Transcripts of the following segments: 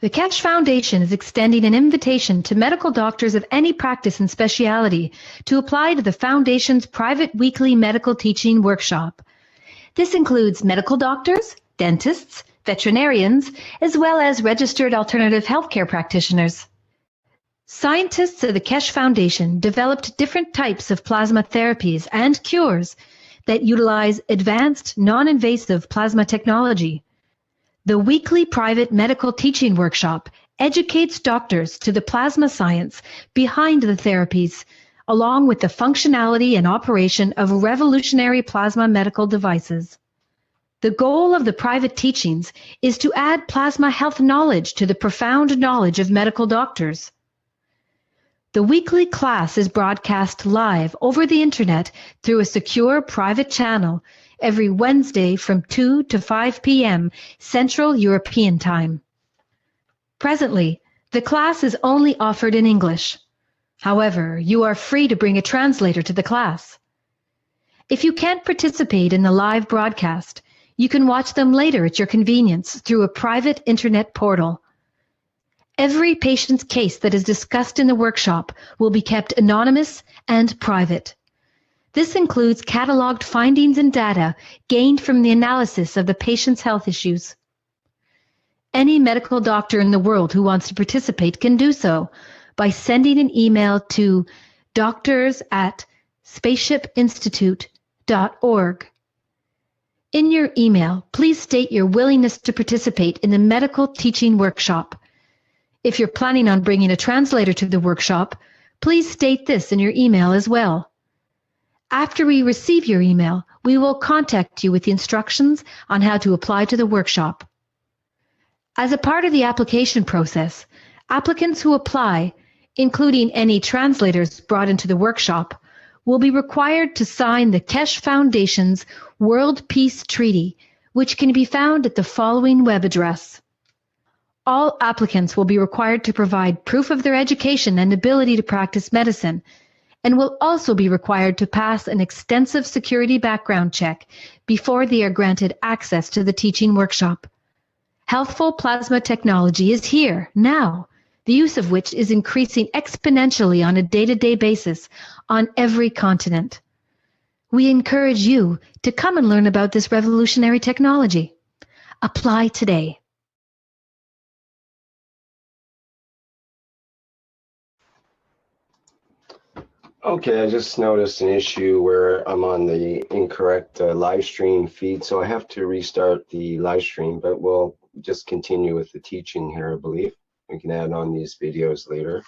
The Keshe Foundation is extending an invitation to medical doctors of any practice and specialty to apply to the Foundation's private weekly medical teaching workshop. This includes medical doctors, dentists, veterinarians, as well as registered alternative healthcare practitioners. Scientists of the Keshe Foundation developed different types of plasma therapies and cures that utilize advanced, non-invasive plasma technology. The weekly private medical teaching workshop educates doctors to the plasma science behind the therapies, along with the functionality and operation of revolutionary plasma medical devices. The goal of the private teachings is to add plasma health knowledge to the profound knowledge of medical doctors. The weekly class is broadcast live over the internet through a secure private channel every Wednesday from 2 to 5 p.m. Central European Time. Presently, the class is only offered in English. However, you are free to bring a translator to the class. If you can't participate in the live broadcast, you can watch them later at your convenience through a private internet portal. Every patient's case that is discussed in the workshop will be kept anonymous and private. This includes cataloged findings and data gained from the analysis of the patient's health issues. Any medical doctor in the world who wants to participate can do so by sending an email to doctors@spaceshipinstitute.org. In your email, please state your willingness to participate in the medical teaching workshop. If you're planning on bringing a translator to the workshop, please state this in your email as well. After we receive your email, we will contact you with the instructions on how to apply to the workshop. As a part of the application process, applicants who apply, including any translators brought into the workshop, will be required to sign the Keshe Foundation's World Peace Treaty, which can be found at the following web address. All applicants will be required to provide proof of their education and ability to practice medicine, and will also be required to pass an extensive security background check before they are granted access to the teaching workshop. Healthful plasma technology is here, now, the use of which is increasing exponentially on a day-to-day basis on every continent. We encourage you to come and learn about this revolutionary technology. Apply today. Okay, I just noticed an issue where I'm on the incorrect live stream feed, so I have to restart the live stream, but we'll just continue with the teaching here, I believe. We can add on these videos later.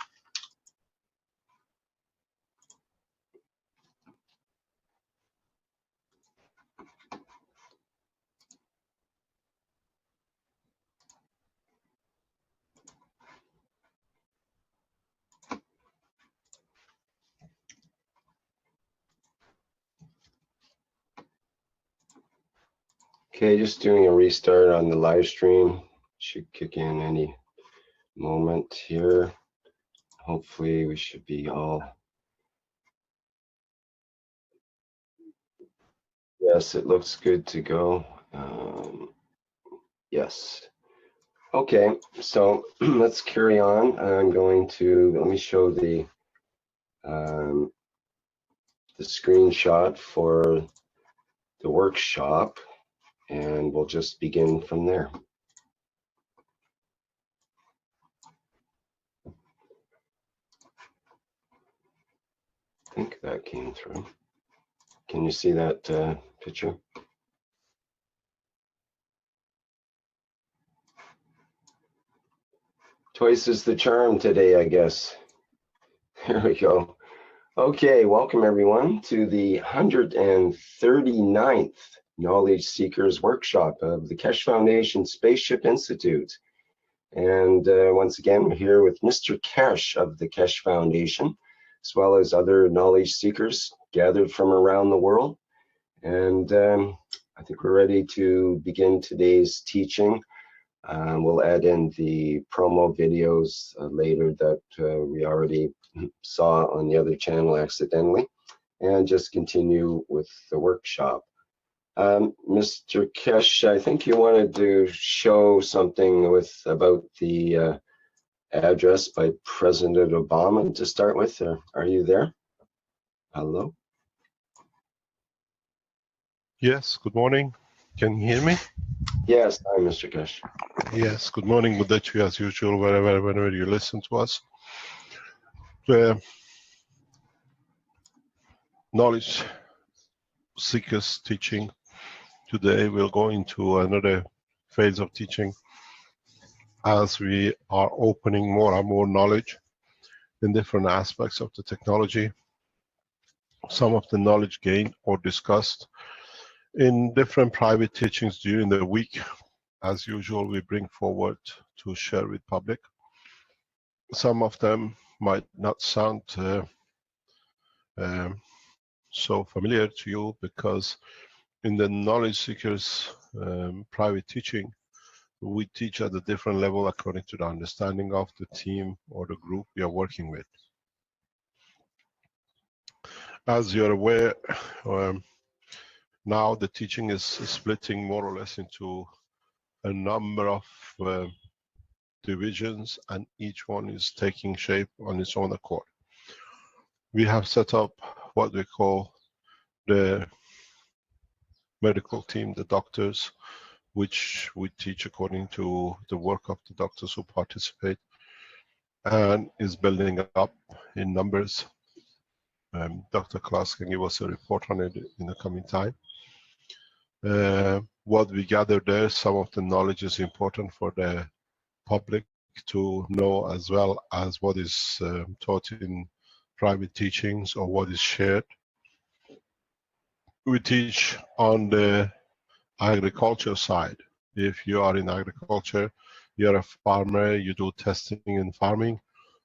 Okay, just doing a restart on the live stream. Should kick in any moment here. Hopefully we should be all. Yes, it looks good to go. Yes. Okay, so let's carry on. I'm going to, let me show the screenshot for the workshop, and we'll just begin from there. I think that came through. Can you see that picture? Twice is the charm today, I guess. There we go. Okay, welcome everyone to the 139th Knowledge Seekers Workshop of the Keshe Foundation Spaceship Institute. And once again, we're here with Mr. Keshe of the Keshe Foundation, as well as other knowledge seekers gathered from around the world. And I think we're ready to begin today's teaching. We'll add in the promo videos later that we already saw on the other channel accidentally, and just continue with the workshop. Mr. Kesh, I think you wanted to show something about the address by President Obama to start with. Are you there? Hello? Yes, good morning. Can you hear me? Yes, hi, Mr. Kesh. Yes, good morning. Good day to you as usual, whenever you listen to us. The knowledge seekers teaching today will go into another phase of teaching as we are opening more and more knowledge in different aspects of the technology. Some of the knowledge gained or discussed in different private teachings during the week. As usual, we bring forward to share with public. Some of them might not sound so familiar to you because in the knowledge seekers private teaching, we teach at a different level according to the understanding of the team or the group we are working with. As you're aware, now the teaching is splitting more or less into a number of divisions, and each one is taking shape on its own accord. We have set up what we call the medical team, the doctors, which we teach according to the work of the doctors who participate, and is building up in numbers. Dr. Klaas can give us a report on it in the coming time. What we gather there, some of the knowledge is important for the public to know, as well as what is taught in private teachings or what is shared. We teach on the agriculture side. If you are in agriculture, you're a farmer, you do testing in farming,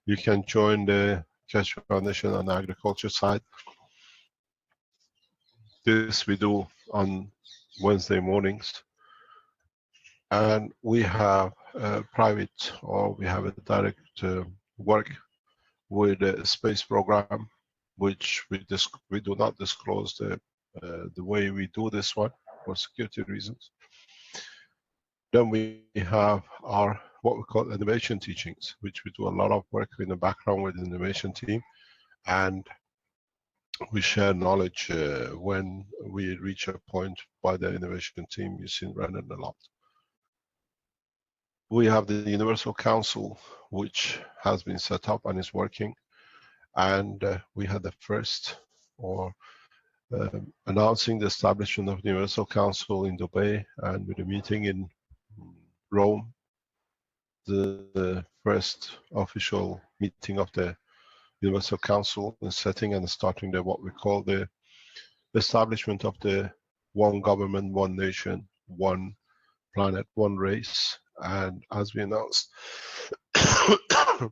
you can join the Keshe Foundation on the agriculture side. This we do on Wednesday mornings. And we have a private, or we have a direct work with a space program, which we do not disclose the way we do this one for security reasons. Then we have our what we call innovation teachings, which we do a lot of work in the background with the innovation team, and we share knowledge when we reach a point by the innovation team. You've seen Brennan a lot. We have the Universal Council, which has been set up and is working, and we had the first announcing the establishment of the Universal Council in Dubai, and with a meeting in Rome, the first official meeting of the Universal Council is setting and starting what we call the establishment of the one government, one nation, one planet, one race. And as we announced a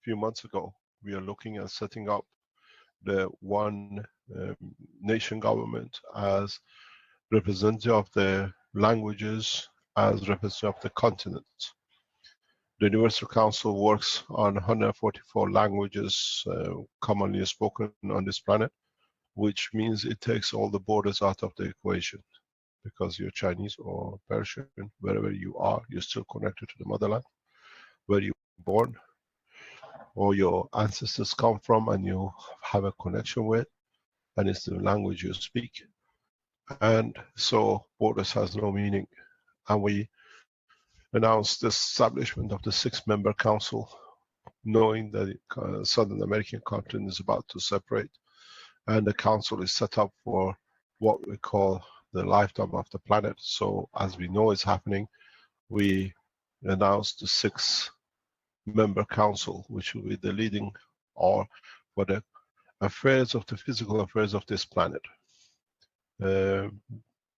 few months ago, we are looking at setting up the one nation government as representative of the languages, as representative of the continents. The Universal Council works on 144 languages commonly spoken on this planet, which means it takes all the borders out of the equation. Because you're Chinese or Persian, wherever you are, you're still connected to the motherland, where you were born, or your ancestors come from and you have a connection with, and it's the language you speak. And so borders has no meaning. And we announced the establishment of the 6-member council, knowing that the Southern American continent is about to separate, and the council is set up for what we call the lifetime of the planet. So as we know it's happening, we announced the 6-member council, which will be the leading or for the affairs of the physical affairs of this planet.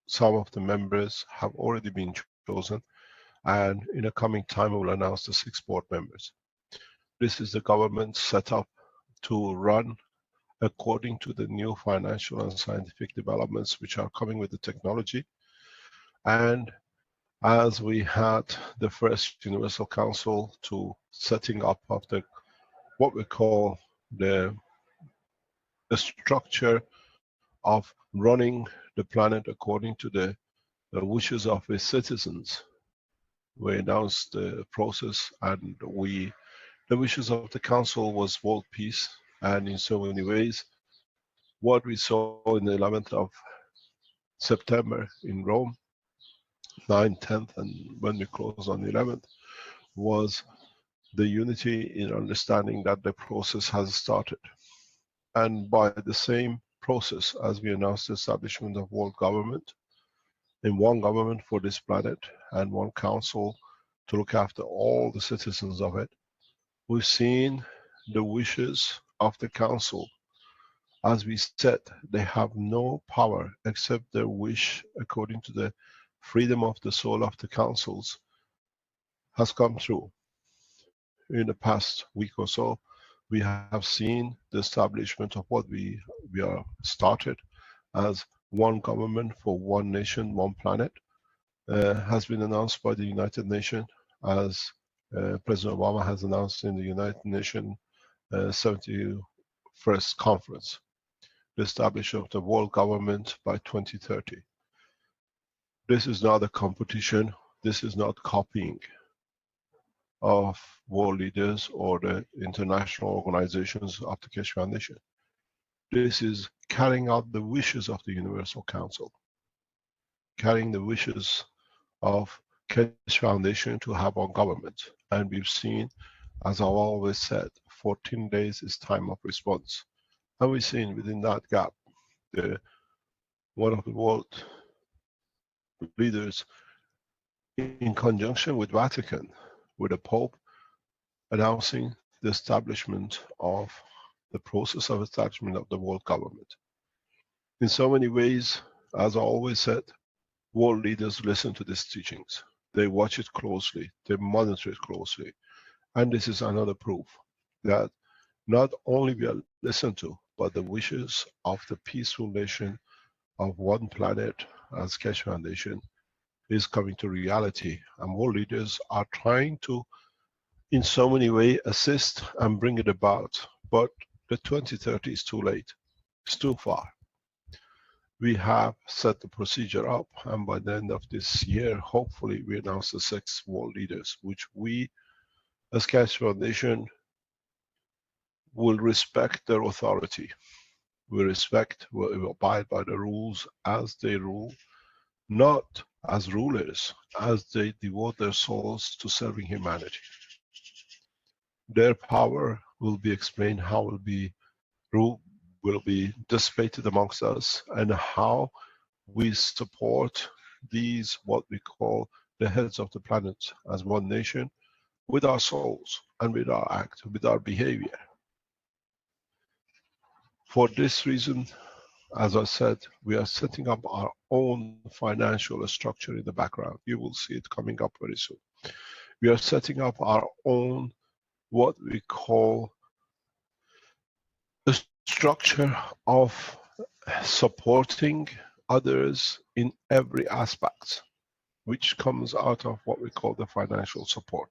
Some of the members have already been chosen, and in a coming time we will announce the 6 board members. This is the government set up to run according to the new financial and scientific developments which are coming with the technology. And as we had the first Universal Council to setting up of the what we call the structure of running the planet according to the wishes of its citizens. We announced the process, and the wishes of the Council was world peace, and in so many ways, what we saw in the 11th of September in Rome, 9th, 10th, and when we closed on the 11th, was the unity in understanding that the process has started. And by the same process as we announced the establishment of world government, in one government for this planet and one council to look after all the citizens of it, we've seen the wishes of the council. As we said, they have no power except their wish according to the freedom of the soul of the councils has come through. In the past week or so, we have seen the establishment of what we are started as one government for one nation, one planet, has been announced by the United Nations, as President Obama has announced in the United Nations 71st conference, the establishment of the world government by 2030. This is not a competition, this is not copying of world leaders or the international organizations of the Keshe Foundation. This is carrying out the wishes of the Universal Council, carrying the wishes of Keshe Foundation to have on government. And we've seen, as I've always said, 14 days is time of response. And we've seen within that gap, one of the world leaders, in conjunction with Vatican, with the Pope, announcing the establishment of the process of establishment of the world government. In so many ways, as I always said, world leaders listen to these teachings. They watch it closely, they monitor it closely. And this is another proof that not only we are listened to, but the wishes of the peaceful nation of one planet as Keshe Foundation is coming to reality. And world leaders are trying to, in so many ways, assist and bring it about. But the 2030 is too late. It's too far. We have set the procedure up, and by the end of this year, hopefully we announce the 6 world leaders, which we, as Keshe Foundation, will respect their authority. We respect, we abide by the rules as they rule, not as rulers, as they devote their souls to serving humanity. Their power will be explained, how will be dissipated amongst us, and how we support these, what we call the heads of the planet, as one nation, with our souls and with our act, with our behavior. For this reason, as I said, we are setting up our own financial structure in the background. You will see it coming up very soon. We are setting up our own, what we call the structure of supporting others in every aspect, which comes out of what we call the financial support.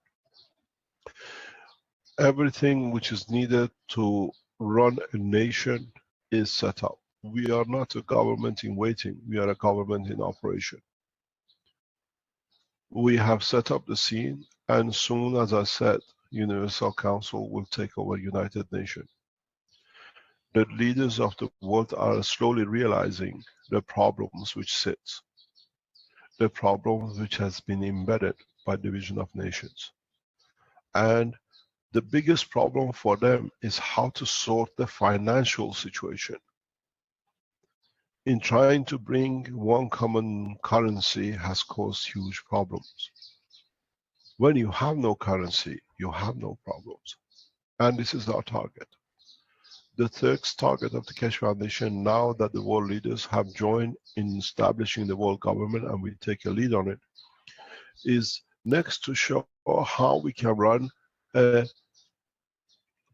Everything which is needed to run a nation is set up. We are not a government in waiting, we are a government in operation. We have set up the scene, and soon, as I said, Universal Council will take over United Nations. The leaders of the world are slowly realizing the problems which sits, the problems which has been embedded by division of nations. And the biggest problem for them is how to sort the financial situation. In trying to bring one common currency has caused huge problems. When you have no currency, you have no problems. And this is our target. The third target of the Keshe Foundation, now that the world leaders have joined in establishing the world government and we take a lead on it, is next to show how we can run a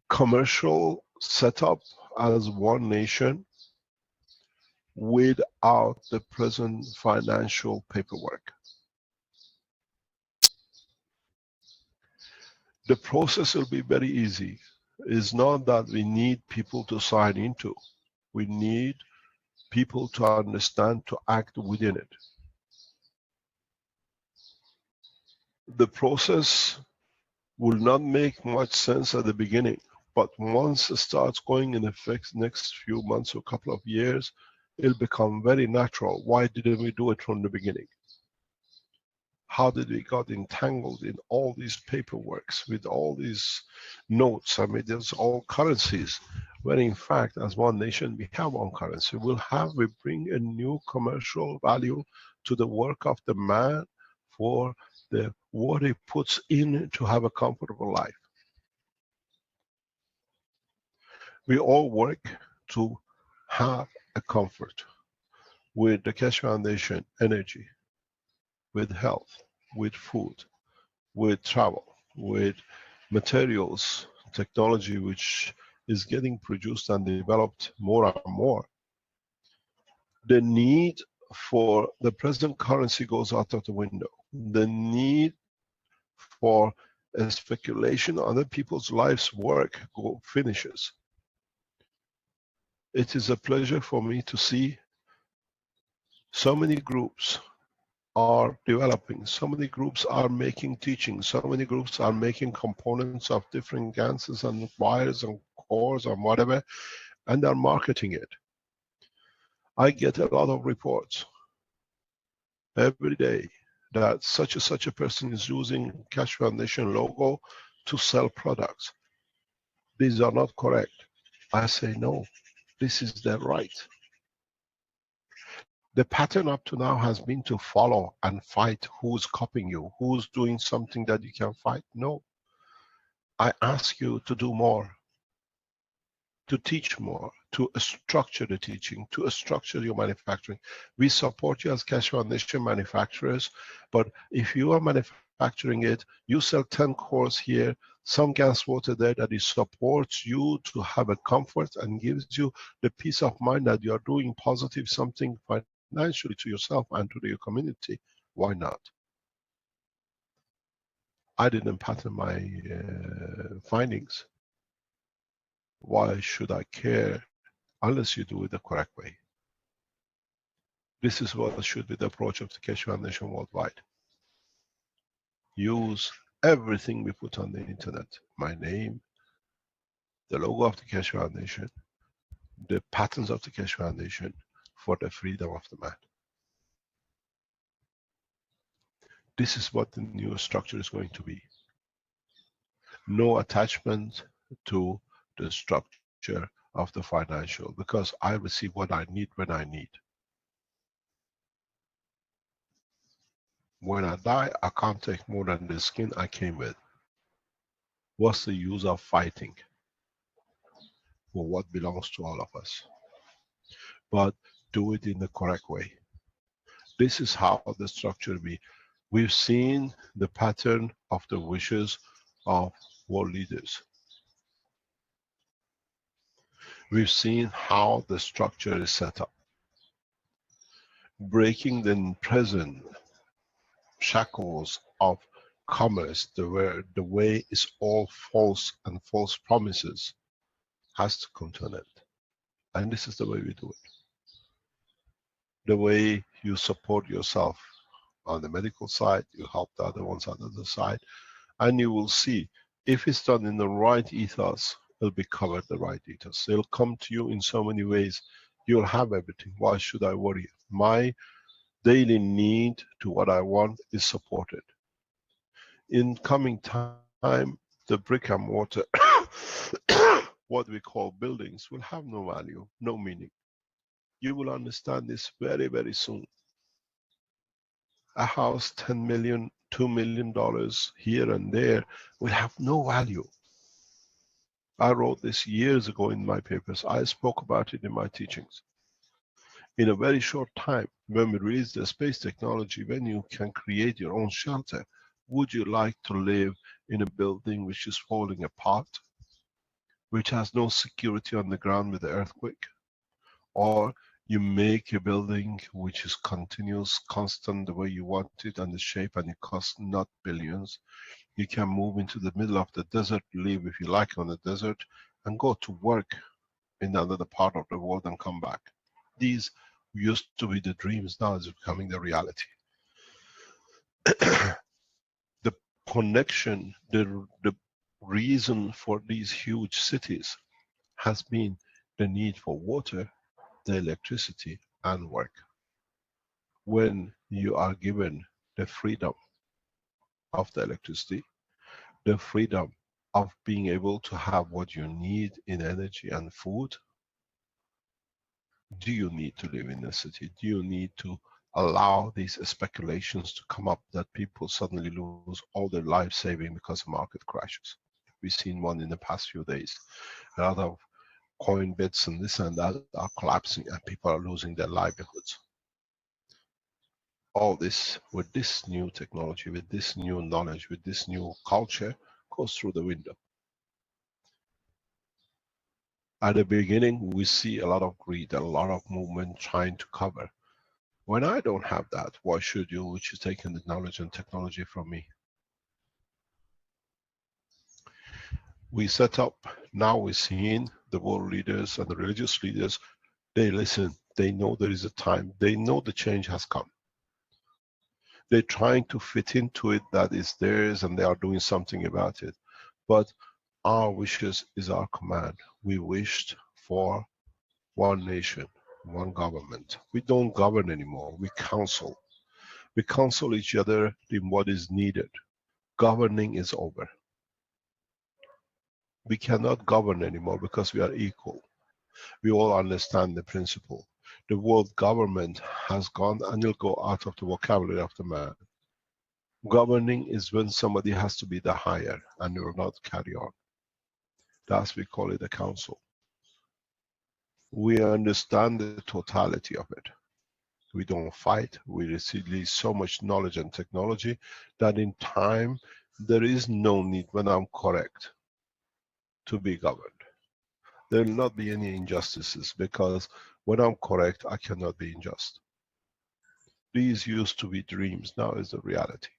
commercial setup as one nation without the present financial paperwork. The process will be very easy. It's not that we need people to sign into. We need people to understand, to act within it. The process will not make much sense at the beginning, but once it starts going in the next few months or couple of years, it'll become very natural. Why didn't we do it from the beginning? How did we got entangled in all these paperworks with all these notes? I mean, there's all currencies, when in fact, as one nation, we have one currency. We bring a new commercial value to the work of the man for what he puts in to have a comfortable life. We all work to have a comfort with the Keshe Foundation energy, with health, with food, with travel, with materials, technology which is getting produced and developed more and more. The need for the present currency goes out of the window. The need for a speculation on other people's lives' work finishes. It is a pleasure for me to see so many groups are developing, so many groups are making teachings, so many groups are making components of different ganses and wires and cores and whatever, and they're marketing it. I get a lot of reports every day that such a person is using Keshe Foundation logo to sell products. These are not correct. I say no, this is their right. The pattern up to now has been to follow and fight who's copying you, who's doing something that you can fight. No. I ask you to do more, to teach more, to structure the teaching, to structure your manufacturing. We support you as Keshe Foundation manufacturers, but if you are manufacturing it, you sell 10 cores here, some gas water there that it supports you to have a comfort and gives you the peace of mind that you are doing positive something financially to yourself and to your community. Why not? I didn't pattern my findings. Why should I care unless you do it the correct way? This is what should be the approach of the Keshe Foundation worldwide. Use everything we put on the internet. My name, the logo of the Keshe Foundation, the patterns of the Keshe Foundation for the freedom of the man. This is what the new structure is going to be. No attachment to the structure of the financial, because I receive what I need when I need. When I die, I can't take more than the skin I came with. What's the use of fighting for what belongs to all of us? But do it in the correct way. This is how the structure will be. We've seen the pattern of the wishes of world leaders. We've seen how the structure is set up. Breaking the present shackles of commerce, the way is all false and false promises, has to come to an end. And this is the way we do it. The way you support yourself on the medical side, you help the other ones on the other side, and you will see, if it's done in the right ethos, it'll be covered the right ethos. It'll come to you in so many ways. You'll have everything. Why should I worry? My daily need to what I want is supported. In coming time, the brick and mortar, what we call buildings, will have no value, no meaning. You will understand this very, very soon. A house, 10 million, $2 million here and there will have no value. I wrote this years ago in my papers. I spoke about it in my teachings. In a very short time, when we reach the space technology, when you can create your own shelter, would you like to live in a building which is falling apart, which has no security on the ground with the earthquake? Or you make a building which is continuous, constant, the way you want it and the shape, and it costs not billions. You can move into the middle of the desert, live if you like on the desert, and go to work in another part of the world and come back. These used to be the dreams, now it's becoming the reality. The connection, the reason for these huge cities has been the need for water, the electricity, and work. When you are given the freedom of the electricity, the freedom of being able to have what you need in energy and food, do you need to live in a city? Do you need to allow these speculations to come up that people suddenly lose all their life saving because the market crashes? We've seen one in the past few days. A lot of coin bits and this and that are collapsing and people are losing their livelihoods. All this, with this new technology, with this new knowledge, with this new culture, goes through the window. At the beginning, we see a lot of greed, a lot of movement trying to cover. When I don't have that, why should you, which is taking the knowledge and technology from me? We set up, now we're seeing the world leaders and the religious leaders, they listen, they know there is a time, they know the change has come. They're trying to fit into it, that is theirs, and they are doing something about it. But our wishes is our command. We wished for one nation, one government. We don't govern anymore, we counsel. We counsel each other in what is needed. Governing is over. We cannot govern anymore because we are equal. We all understand the principle. The word government has gone and will go out of the vocabulary of the man. Governing is when somebody has to be the higher and will not carry on. That's we call it a council. We understand the totality of it. We don't fight. We receive so much knowledge and technology that in time there is no need, when I'm correct, to be governed. There will not be any injustices because when I'm correct, I cannot be unjust. These used to be dreams, now is the reality.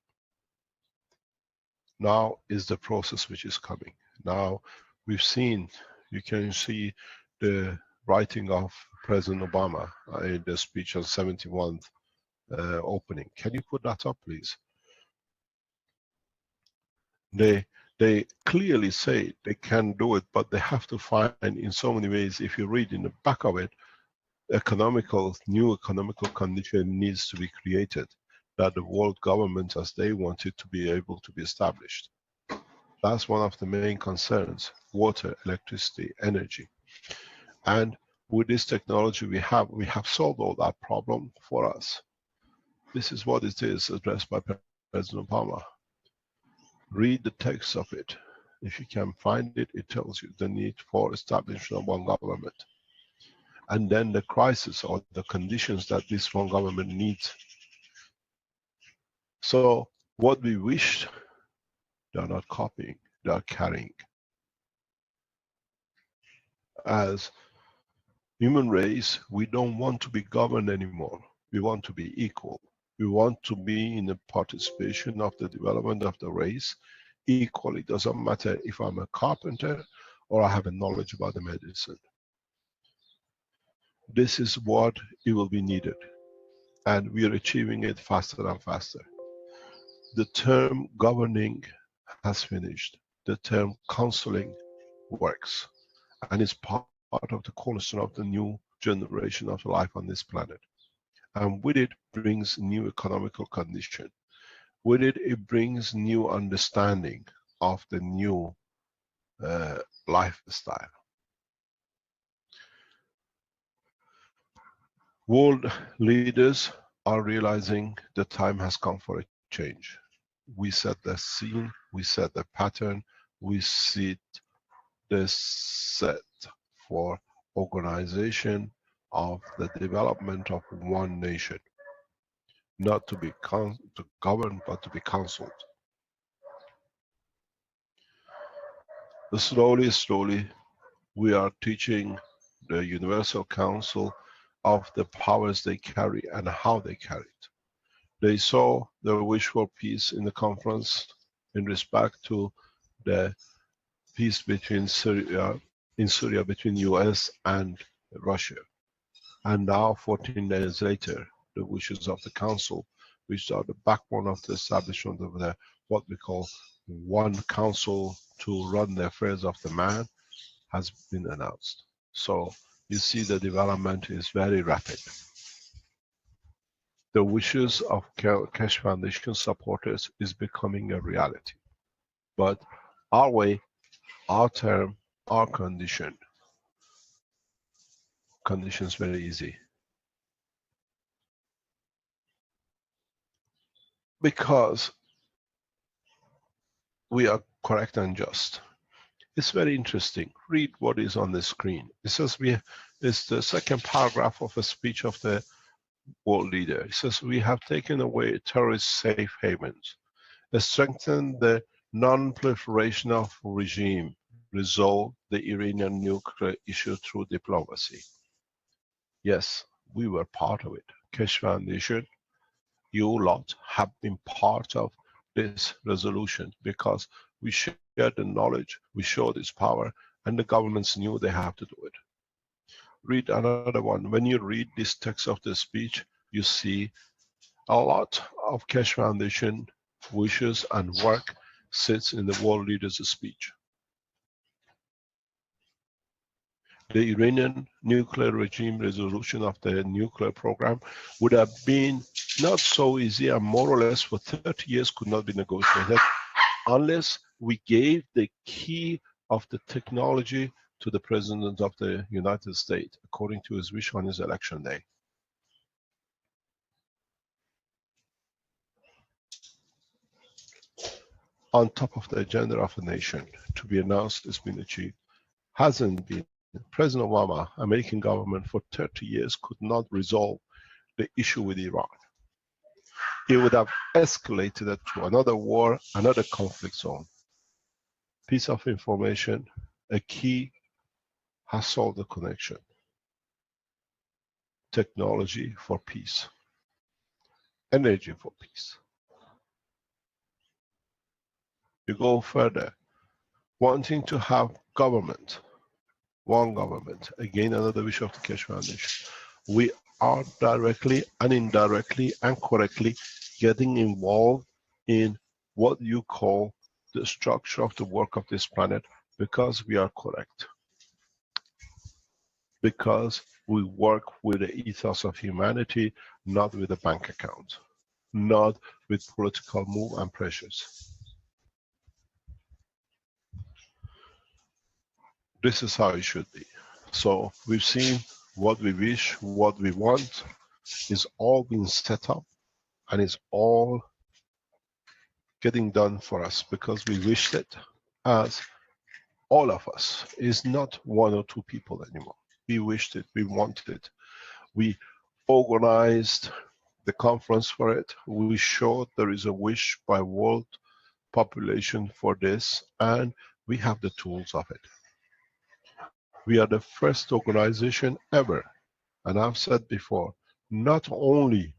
Now is the process which is coming. Now we've seen, you can see the writing of President Obama in the speech on 71st opening. Can you put that up, please? They clearly say they can do it, but they have to find in so many ways. If you read in the back of it, new economical condition needs to be created, that the world government as they want it to be able to be established. That's one of the main concerns, water, electricity, energy. And with this technology we have solved all that problem for us. This is what it is addressed by President Obama. Read the text of it. If you can find it, it tells you the need for establishment of one government. And then the crisis or the conditions that this one government needs. So what we wished, they are not copying, they are carrying. As human race, we don't want to be governed anymore. We want to be equal. We want to be in the participation of the development of the race equally. Doesn't matter if I'm a carpenter or I have a knowledge about the medicine. This is what it will be needed. And we are achieving it faster and faster. The term governing has finished. The term counseling works. And it's part of the cornerstone of the new generation of life on this planet. And with it brings new economical condition. With it, it brings new understanding of the new lifestyle. World leaders are realizing the time has come for a change. We set the scene, we set the pattern, we set the set for organization of the development of one nation. Not to be to govern, but to be counseled. Slowly, we are teaching the Universal Council of the powers they carry and how they carry it. They saw the wish for peace in the conference in respect to the peace between Syria, between US and Russia. And now, 14 days later, the wishes of the council, which are the backbone of the establishment of the what we call one council to run the affairs of the man, has been announced. So you see the development is very rapid. The wishes of Keshe Foundation supporters is becoming a reality. But our way, our term, our conditions very easy. Because we are correct and just. It's very interesting. Read what is on the screen. It says it's the second paragraph of a speech of the world leader. It says, we have taken away terrorist safe havens, strengthened the non-proliferation of regime, resolved the Iranian nuclear issue through diplomacy. Yes, we were part of it. Keshe Foundation, you lot have been part of this resolution because we shared the knowledge, we showed its power, and the governments knew they have to do it. Read another one. When you read this text of the speech, you see a lot of Keshe Foundation wishes and work sits in the world leaders' speech. The Iranian nuclear regime resolution of the nuclear program would have been not so easy, and more or less for 30 years could not be negotiated unless we gave the key of the technology to the President of the United States, according to his wish on his election day. On top of the agenda of a nation to be announced has been achieved, hasn't been. President Obama, American government for 30 years could not resolve the issue with Iran. It would have escalated it to another war, another conflict zone. Piece of information, a key has solved the connection. Technology for peace. Energy for peace. You go further, wanting to have government, one government, again another wish of the Keshe Foundation. We are directly and indirectly and correctly getting involved in what you call the structure of the work of this planet because we are correct. Because we work with the ethos of humanity, not with a bank account, not with political move and pressures. This is how it should be. So we've seen what we wish, what we want is all being set up and it's all getting done for us because we wished it, as all of us. Is not one or two people anymore. We wished it, we wanted it. We organized the conference for it. We showed there is a wish by world population for this, and we have the tools of it. We are the first organization ever, and I've said before, not only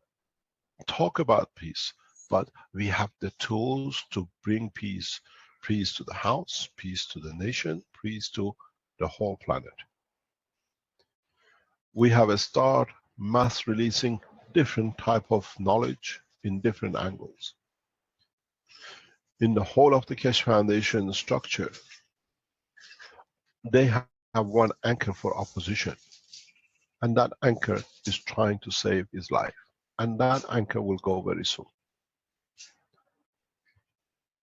talk about peace, but we have the tools to bring peace. Peace to the house, peace to the nation, peace to the whole planet. We have started mass releasing different type of knowledge in different angles. In the whole of the Keshe Foundation structure, they have one anchor for opposition, and that anchor is trying to save his life, and that anchor will go very soon.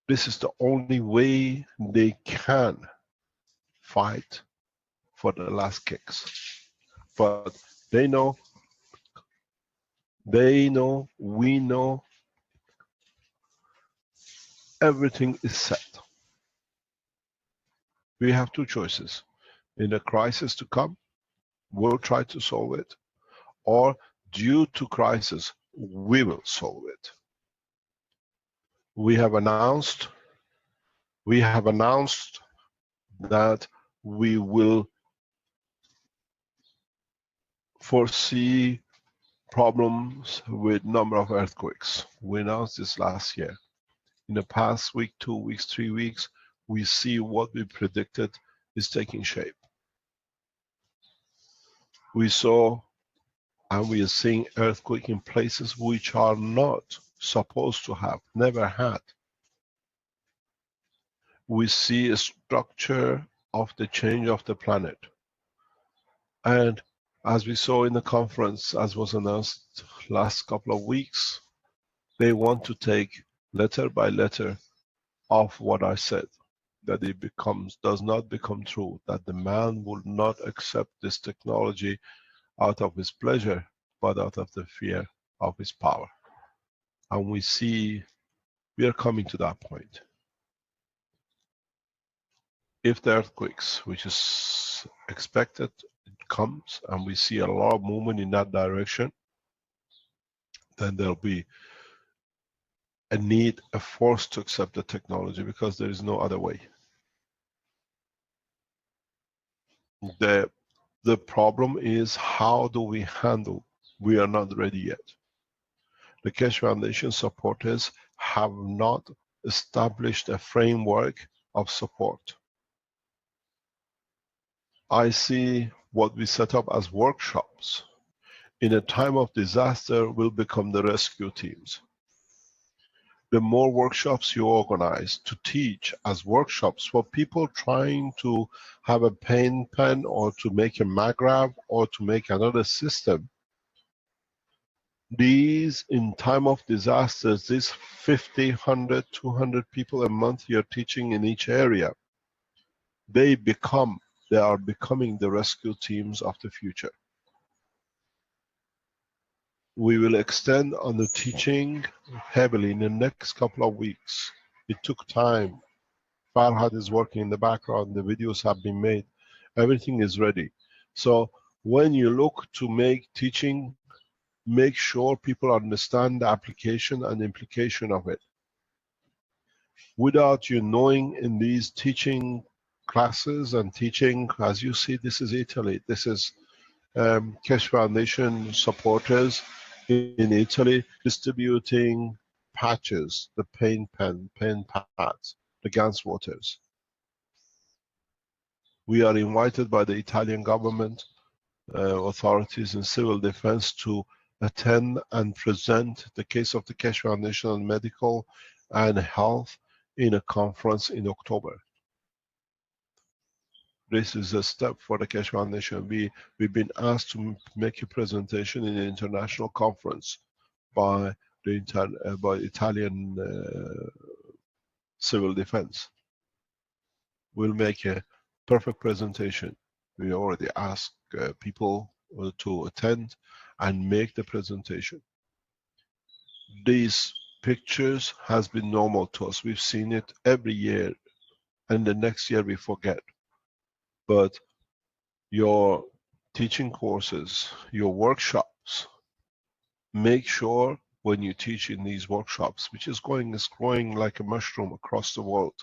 This is the only way they can fight for the last kicks. But they know, we know, everything is set. We have two choices. In a crisis to come, we'll try to solve it, or due to crisis, we will solve it. We have announced that we will foresee problems with number of earthquakes. We announced this last year. In the past week, 2 weeks, 3 weeks, we see what we predicted is taking shape. We saw And we are seeing earthquake in places which are not supposed to have, never had. We see a structure of the change of the planet. And as we saw in the conference, as was announced last couple of weeks, they want to take letter by letter of what I said, that it does not become true, that the man will not accept this technology out of his pleasure, but out of the fear of his power. And we see we are coming to that point. If the earthquakes, which is expected, comes and we see a lot of movement in that direction, then there'll be a need, a force to accept the technology, because there is no other way. The problem is, how do we handle? We are not ready yet. The Keshe Foundation supporters have not established a framework of support. I see what we set up as workshops in a time of disaster will become the rescue teams. The more workshops you organize to teach as workshops for people trying to have a paint pen or to make a MagRav or to make another system, these, in time of disasters, these 50, 100, 200 people a month you're teaching in each area, they are becoming the rescue teams of the future. We will extend on the teaching heavily in the next couple of weeks. It took time. Farhad is working in the background, the videos have been made, everything is ready. So when you look to make teaching, make sure people understand the application and implication of it. Without you knowing, in these teaching classes and teaching, as you see, this is Italy, this is Keshe Foundation supporters in Italy distributing patches, the paint pads, the Gans waters. We are invited by the Italian government authorities and civil defense to attend and present the case of the Keshe Foundation on medical and health in a conference in October. This is a step for the Keshe Foundation. We've been asked to make a presentation in an international conference by the Italian civil defense. We'll make a perfect presentation. We already asked people to attend and make the presentation. These pictures has been normal to us. We've seen it every year, and the next year we forget. But your teaching courses, your workshops, make sure when you teach in these workshops, which is growing like a mushroom across the world,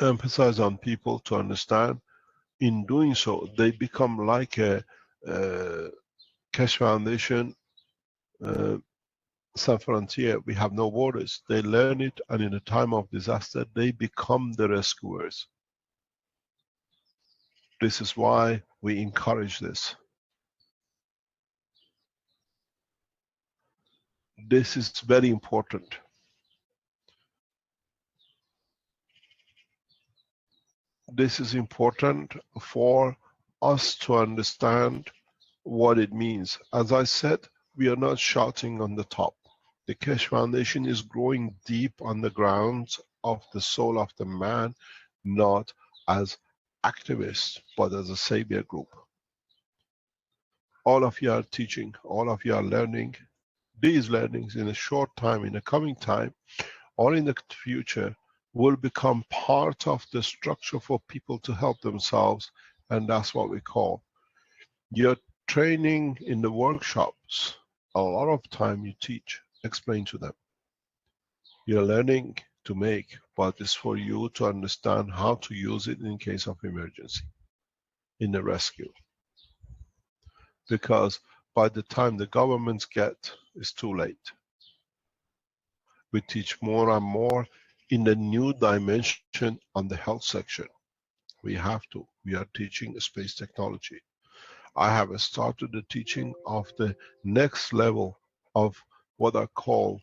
emphasize on people to understand. In doing so, they become like a Keshe Foundation, Sans Frontier, we have no borders. They learn it, and in a time of disaster, they become the rescuers. This is why we encourage this. This is very important. This is important for us to understand what it means. As I said, we are not shouting on the top. The Keshe Foundation is growing deep on the grounds of the soul of the man, not as activists, but as a savior group. All of you are teaching, all of you are learning. These learnings in a short time, in a coming time, or in the future, will become part of the structure for people to help themselves, and that's what we call. You're training in the workshops. A lot of time you teach, explain to them. You're learning to make, but it's for you to understand how to use it in case of emergency, in the rescue. Because by the time the governments get, it's too late. We teach more and more in the new dimension on the health section. We have to. We are teaching space technology. I have started the teaching of the next level of what I call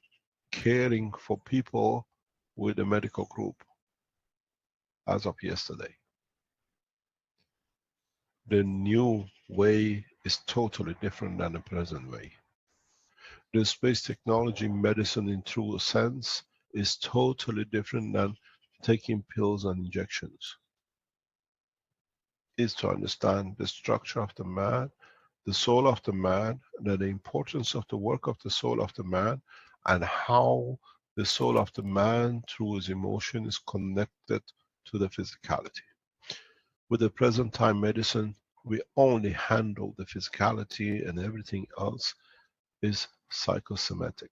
caring for people with a medical group as of yesterday. The new way is totally different than the present way. The space technology medicine in true sense is totally different than taking pills and injections. Is to understand the structure of the man, the soul of the man, and the importance of the work of the soul of the man, and how the soul of the man through his emotion is connected to the physicality. With the present time medicine, we only handle the physicality, and everything else is psychosomatic.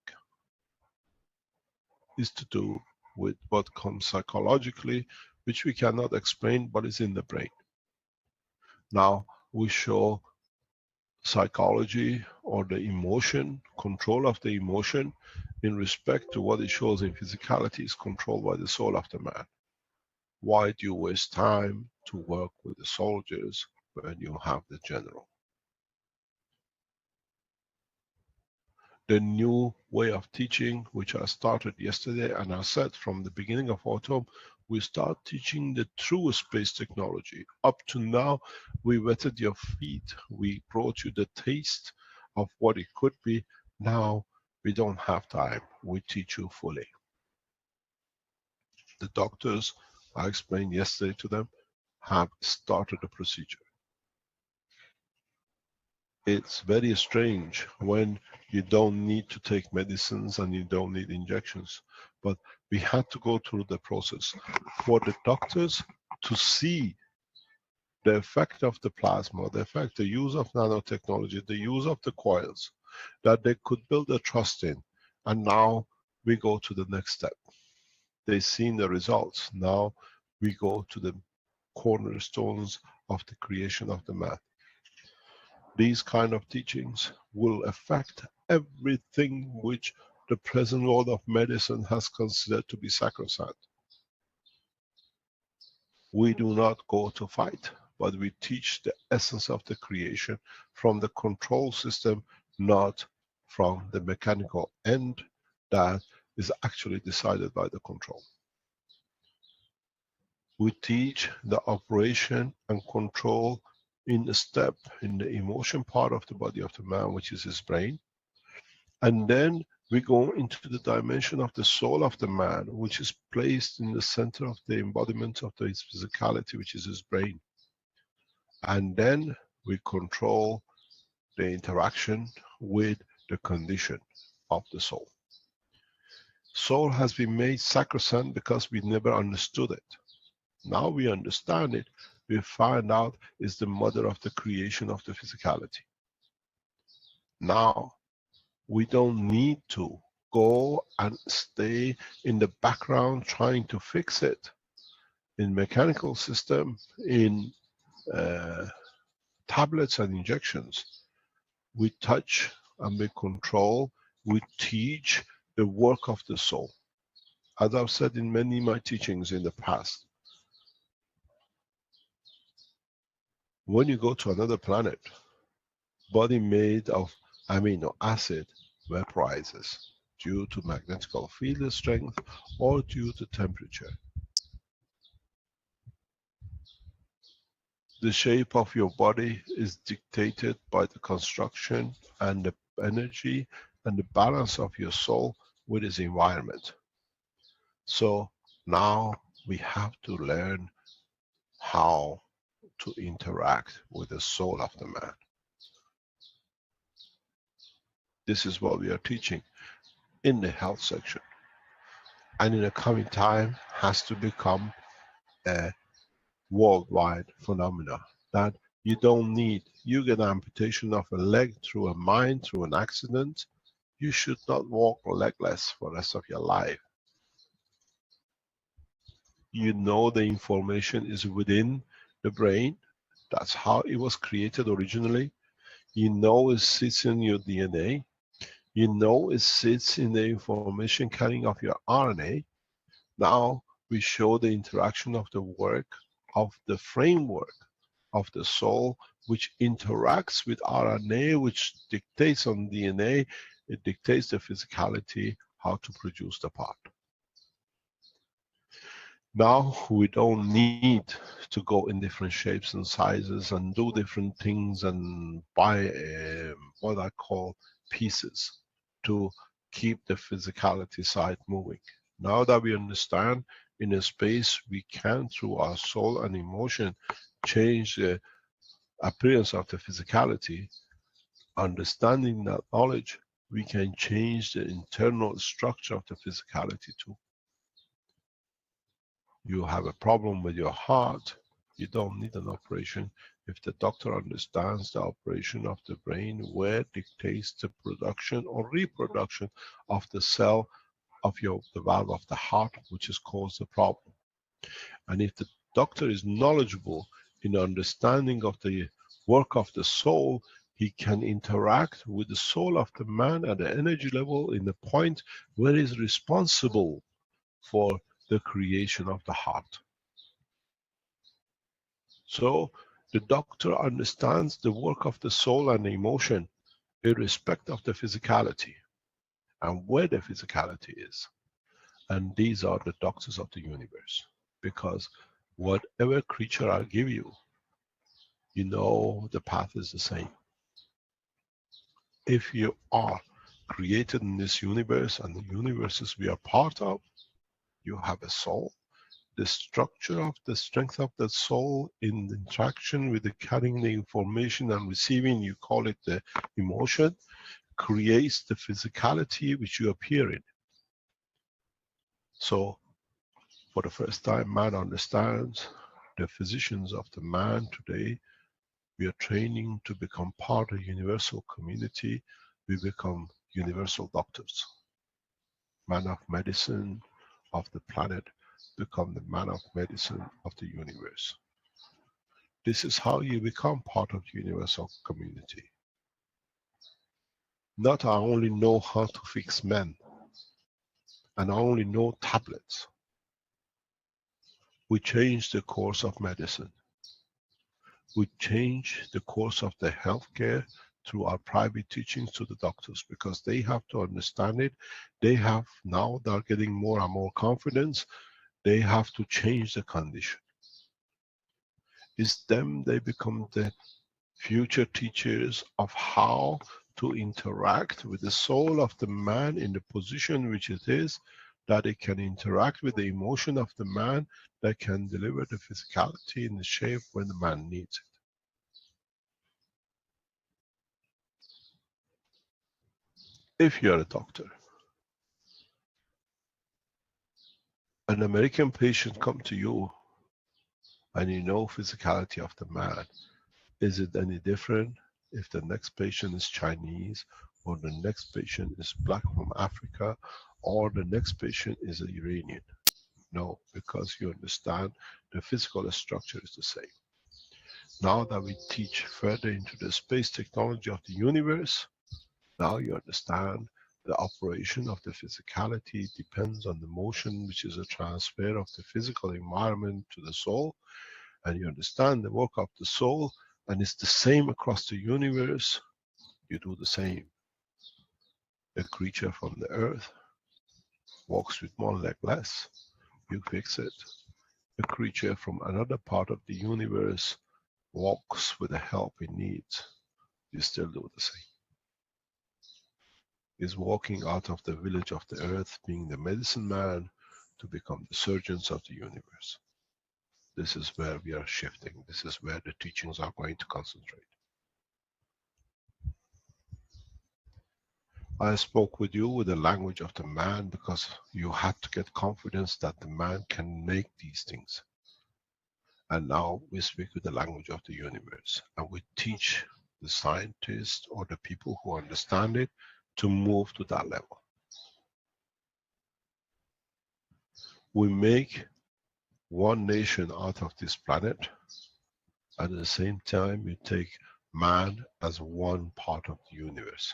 Is to do with what comes psychologically, which we cannot explain, but is in the brain. Now we show psychology or the emotion, control of the emotion in respect to what it shows in physicality is controlled by the soul of the man. Why do you waste time to work with the soldiers when you have the general? The new way of teaching, which I started yesterday, and I said from the beginning of autumn, we start teaching the true space technology. Up to now, we wetted your feet. We brought you the taste of what it could be. Now, we don't have time. We teach you fully. The doctors, I explained yesterday to them, have started the procedure. It's very strange when you don't need to take medicines and you don't need injections. But we had to go through the process for the doctors to see the effect of the plasma, the effect, the use of nanotechnology, the use of the coils, that they could build a trust in. And now we go to the next step. They've seen the results. Now we go to the cornerstones of the creation of the man. These kind of teachings will affect everything which the present world of medicine has considered to be sacrosanct. We do not go to fight, but we teach the essence of the creation from the control system, not from the mechanical end that is actually decided by the control. We teach the operation and control in a step in the emotion part of the body of the man, which is his brain. And then we go into the dimension of the soul of the man, which is placed in the center of the embodiment of his physicality, which is his brain. And then we control the interaction with the condition of the soul. Soul has been made sacrosanct because we never understood it. Now we understand it. We find out it's the mother of the creation of the physicality. Now, we don't need to go and stay in the background trying to fix it. In mechanical system, in tablets and injections, we touch and we control, we teach the work of the soul. As I've said in many of my teachings in the past, when you go to another planet, body made of amino acid vaporizes due to magnetical field strength or due to temperature. The shape of your body is dictated by the construction and the energy and the balance of your soul with its environment. So now we have to learn how to interact with the soul of the man. This is what we are teaching in the health section. And in the coming time has to become a worldwide phenomena that you don't need. You get an amputation of a leg through a mine, through an accident. You should not walk legless for the rest of your life. You know the information is within the brain. That's how it was created originally. You know it sits in your DNA. You know it sits in the information carrying of your RNA. Now we show the interaction of the work of the framework of the soul, which interacts with RNA, which dictates on DNA, it dictates the physicality, how to produce the part. Now we don't need to go in different shapes and sizes and do different things and buy what I call pieces to keep the physicality side moving. Now that we understand in a space, we can, through our soul and emotion, change the appearance of the physicality. Understanding that knowledge, we can change the internal structure of the physicality too. You have a problem with your heart, you don't need an operation. If the doctor understands the operation of the brain, where dictates the production or reproduction of the cell of the valve of the heart, which has caused the problem. And if the doctor is knowledgeable in understanding of the work of the soul, he can interact with the soul of the man at the energy level in the point where he is responsible for the creation of the heart. So the doctor understands the work of the soul and the emotion, irrespective of the physicality and where the physicality is. And these are the doctors of the universe, because whatever creature I give you, you know the path is the same. If you are created in this universe and the universes we are part of, you have a soul. The structure of the strength of the soul in the interaction with the carrying the information and receiving, you call it the emotion, creates the physicality which you appear in. So for the first time, man understands the physicians of the man today. We are training to become part of the universal community. We become universal doctors. Man of medicine of the planet become the man of medicine of the universe. This is how you become part of the universal community. Not I only know how to fix men, and I only know tablets. We change the course of medicine. We change the course of the healthcare through our private teachings to the doctors, because they have to understand it. They have, now they're getting more and more confidence. They have to change the condition. It's them, they become the future teachers of how to interact with the soul of the man in the position which it is, that it can interact with the emotion of the man, that can deliver the physicality in the shape when the man needs it. If you're a doctor, an American patient come to you and you know physicality of the man, is it any different if the next patient is Chinese, or the next patient is black from Africa, or the next patient is an Iranian? No, because you understand the physical structure is the same. Now that we teach further into the space technology of the universe, now you understand the operation of the physicality depends on the motion, which is a transfer of the physical environment to the soul. And you understand the work of the soul, and it's the same across the universe. You do the same. A creature from the earth walks with one leg less, you fix it. A creature from another part of the universe walks with the help it needs, you still do the same. Is walking out of the village of the earth, being the medicine man, to become the surgeons of the universe. This is where we are shifting. This is where the teachings are going to concentrate. I spoke with you with the language of the man because you had to get confidence that the man can make these things. And now we speak with the language of the universe, and we teach the scientists or the people who understand it to move to that level. We make one nation out of this planet. At the same time, we take man as one part of the universe.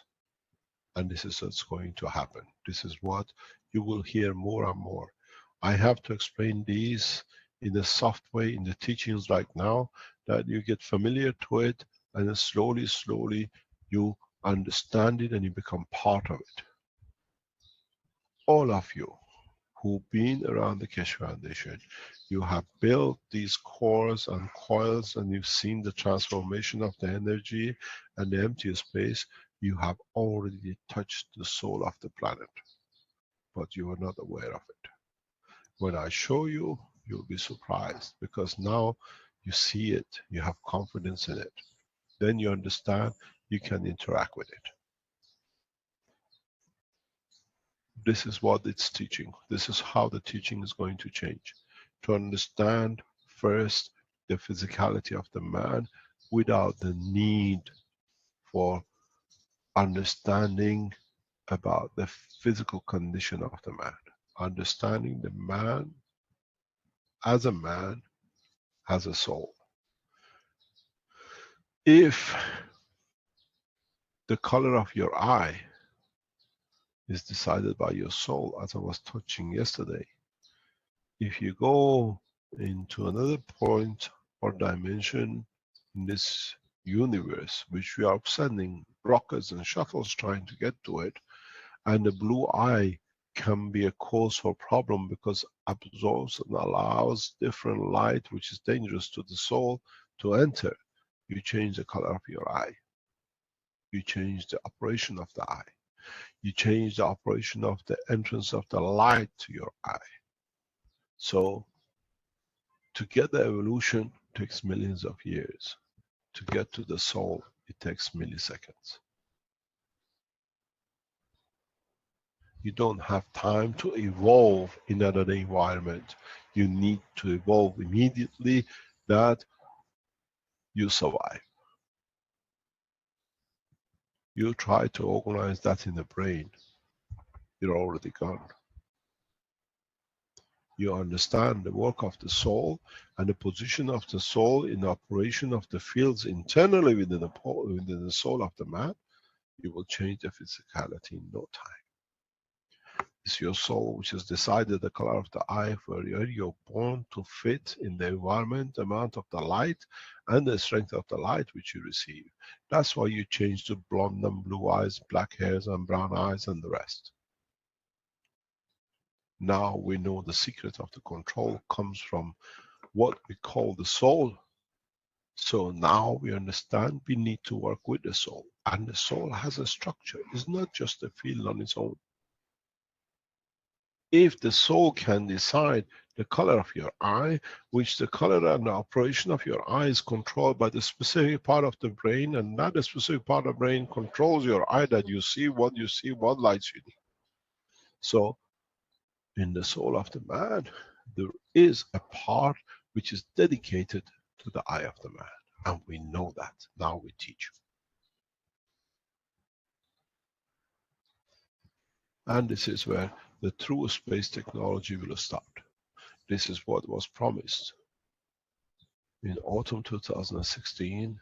And this is what's going to happen. This is what you will hear more and more. I have to explain these in a soft way in the teachings right now, that you get familiar to it, and then slowly, slowly you understand it and you become part of it. All of you who've been around the Keshe Foundation, you have built these cores and coils, and you've seen the transformation of the energy and the empty space. You have already touched the soul of the planet, but you are not aware of it. When I show you, you'll be surprised, because now you see it, you have confidence in it. Then you understand, you can interact with it. This is what it's teaching. This is how the teaching is going to change. To understand first the physicality of the man without the need for understanding about the physical condition of the man. Understanding the man as a man has a soul. If the color of your eye is decided by your soul, as I was touching yesterday, if you go into another point or dimension in this universe, which we are sending rockets and shuttles trying to get to it, and the blue eye can be a cause for problem because absorbs and allows different light which is dangerous to the soul to enter, you change the color of your eye. You change the operation of the eye. You change the operation of the entrance of the light to your eye. So to get the evolution takes millions of years. To get to the soul, it takes milliseconds. You don't have time to evolve in another environment. You need to evolve immediately that you survive. You try to organize that in the brain, you're already gone. You understand the work of the soul and the position of the soul in the operation of the fields internally within the soul of the man, you will change the physicality in no time. It's your soul which has decided the color of the eye for you're born to fit in the environment, the amount of the light and the strength of the light which you receive. That's why you change to blonde and blue eyes, black hairs and brown eyes and the rest. Now we know the secret of the control comes from what we call the soul. So now we understand we need to work with the soul. And the soul has a structure. It's not just a field on its own. If the soul can decide the color of your eye, which the color and the operation of your eye is controlled by the specific part of the brain, and that the specific part of the brain controls your eye, that you see, what lights you need. So in the soul of the man, there is a part which is dedicated to the eye of the man. And we know that. Now we teach. And this is where the true space technology will start. This is what was promised. In autumn 2016,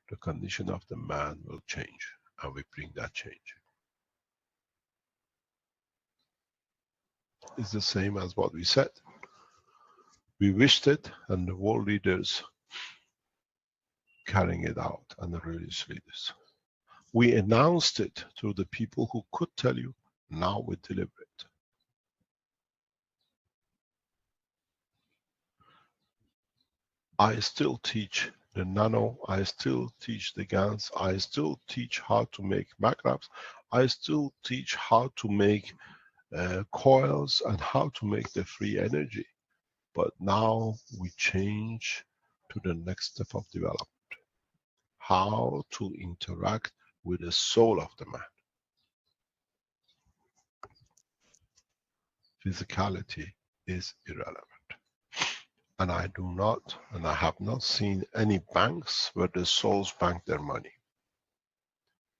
the condition of the man will change, and we bring that change. It's the same as what we said. We wished it, and the world leaders carrying it out, and the religious leaders. We announced it to the people who could tell you. Now we deliver it. I still teach the nano, I still teach the GANs, I still teach how to make magraphs, I still teach how to make coils and how to make the free energy. But now we change to the next step of development. How to interact with the soul of the man. Physicality is irrelevant. And I do not, and I have not seen any banks where the souls bank their money.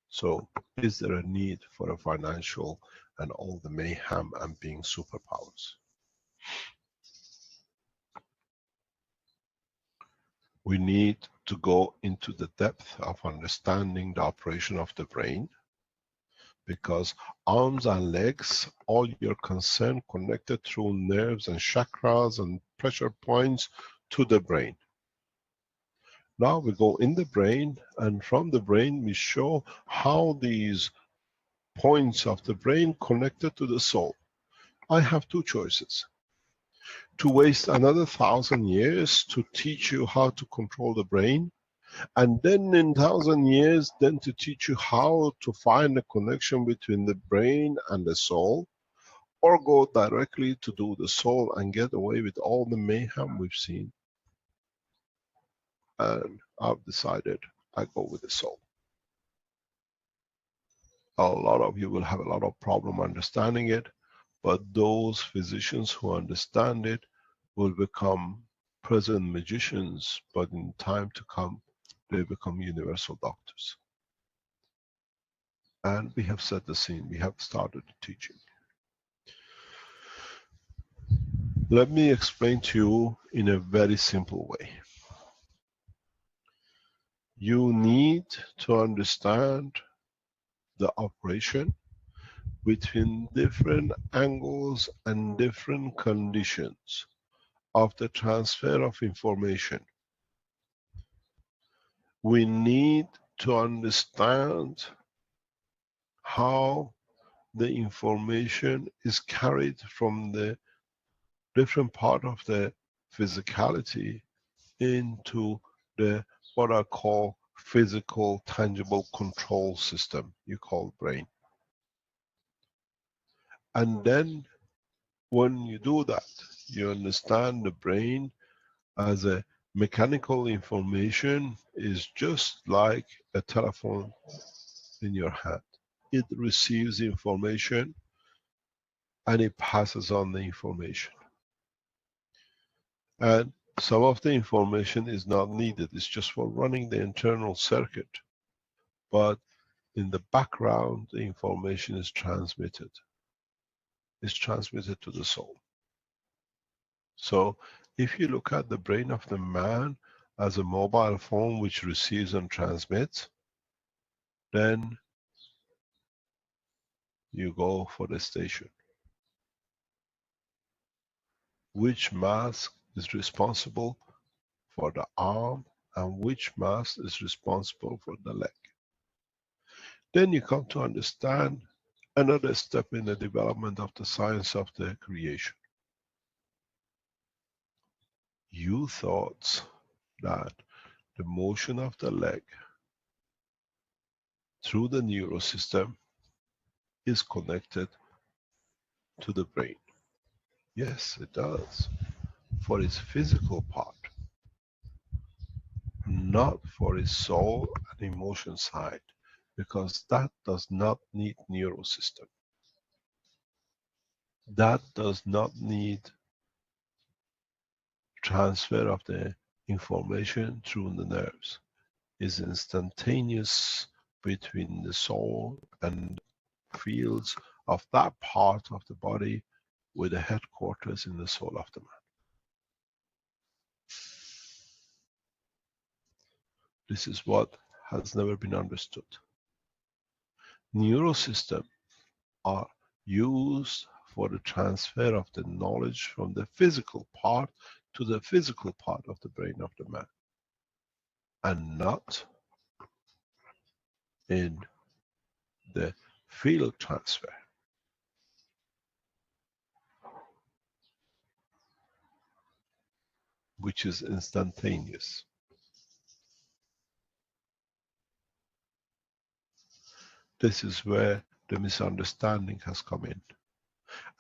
So is there a need for a financial and all the mayhem and being superpowers? We need to go into the depth of understanding the operation of the brain because arms and legs, all your concern connected through nerves and chakras and pressure points to the brain. Now we go in the brain, and from the brain we show how these points of the brain connected to the soul. I have two choices. To waste another 1,000 years to teach you how to control the brain, and then in 1,000 years then to teach you how to find a connection between the brain and the soul, or go directly to do the soul and get away with all the mayhem we've seen. And I've decided I go with the soul. A lot of you will have a lot of problem understanding it, but those physicians who understand it will become present magicians, but in time to come, they become universal doctors. And we have set the scene, we have started the teaching. Let me explain to you in a very simple way. You need to understand the operation between different angles and different conditions of the transfer of information. We need to understand how the information is carried from the different part of the physicality into the what I call physical tangible control system you call brain. And then when you do that, you understand the brain as a mechanical information is just like a telephone in your hand. It receives information and it passes on the information. And some of the information is not needed, it's just for running the internal circuit. But in the background, the information is transmitted. It's transmitted to the soul. So if you look at the brain of the man as a mobile phone which receives and transmits, then you go for the station. Which mass is responsible for the arm and which mass is responsible for the leg? Then you come to understand another step in the development of the science of the creation. You thought that the motion of the leg through the neural system is connected to the brain. Yes, it does, for its physical part, not for its soul and emotion side, because that does not need neural system. That does not need transfer of the information through the nerves. It's instantaneous between the soul and fields of that part of the body with the headquarters in the soul of the man. This is what has never been understood. Neural systems are used for the transfer of the knowledge from the physical part to the physical part of the brain of the man, and not in the field transfer. Which is instantaneous. This is where the misunderstanding has come in.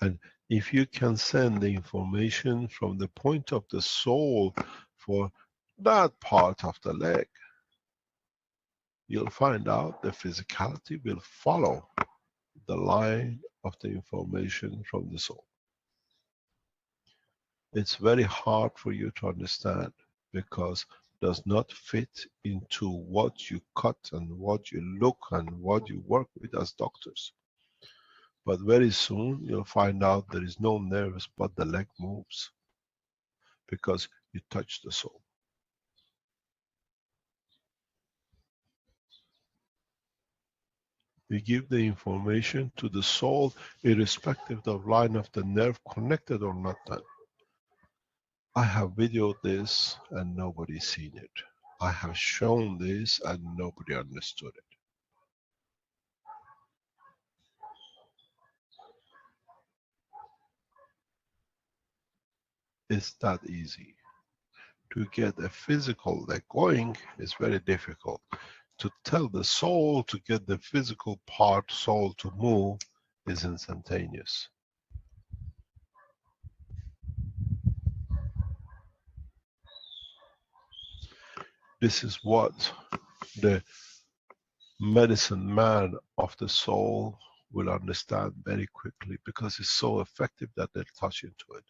And if you can send the information from the point of the soul for that part of the leg, you'll find out the physicality will follow the line of the information from the soul. It's very hard for you to understand because it does not fit into what you cut and what you look and what you work with as doctors. But very soon you'll find out there is no nerves but the leg moves because you touch the soul. We give the information to the soul irrespective of line of the nerve connected or not done. I have videoed this and nobody's seen it. I have shown this and nobody understood it. It's that easy. To get a physical leg going is very difficult. To tell the soul to get the physical part, soul to move, is instantaneous. This is what the medicine man of the soul will understand very quickly, because it's so effective that they'll touch into it.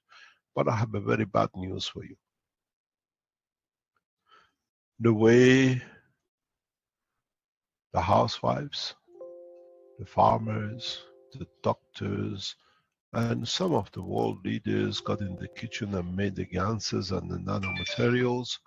But I have a very bad news for you. The way the housewives, the farmers, the doctors, and some of the world leaders got in the kitchen and made the ganses and the nanomaterials,